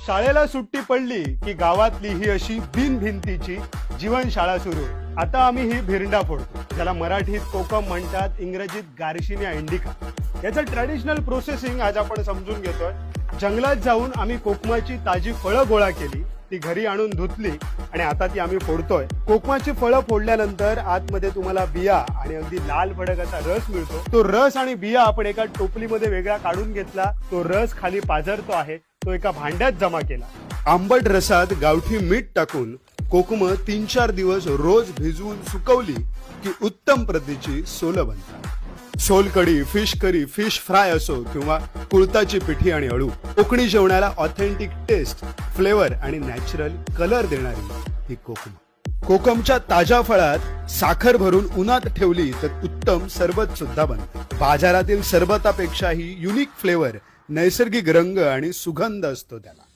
शाळेला सुट्टी पडली की गावातली ही अशी बिनभिंतीची जीवनशाळा सुरू. आता आम्ही ही भिरंडा फोडतो, ज्याला मराठीत कोकम म्हणतात, इंग्रजीत गार्शिनिया इंडिका. याचं ट्रॅडिशनल प्रोसेसिंग आज आपण समजून घेतोय. जंगलात जाऊन आम्ही कोकमाची ताजी फळं गोळा केली, ती घरी आणून धुतली आणि आता ती आम्ही फोडतोय. कोकमाची फळं फोडल्यानंतर आतमध्ये तुम्हाला बिया आणि अगदी लाल भडक असा रस मिळतो. तो रस आणि बिया आपण एका टोपलीमध्ये वेगळा काढून घेतला. तो रस खाली पाझरतो आहे, तो एका भांड्यात जमा केला. आंबट रसात गावठी मीठ टाकून कोकम 3-4 दिवस रोज भिजवून सुकवली की उत्तम प्रतीची सोलं बनतात. Solkadhi, fish curry, fish fry असो किंवा कुळताची पिठी आणि अळू, कोकणी जेवणाला ऑथेंटिक टेस्ट, फ्लेवर आणि नॅचरल कलर देणारी ही कोकम. कोकमच्या ताज्या फळात साखर भरून उन्हात ठेवली तर उत्तम सरबत सुद्धा बनते. बाजारातील सरबतापेक्षाही युनिक फ्लेवर, नैसर्गिक रंग आणि सुगंध असतो त्याला.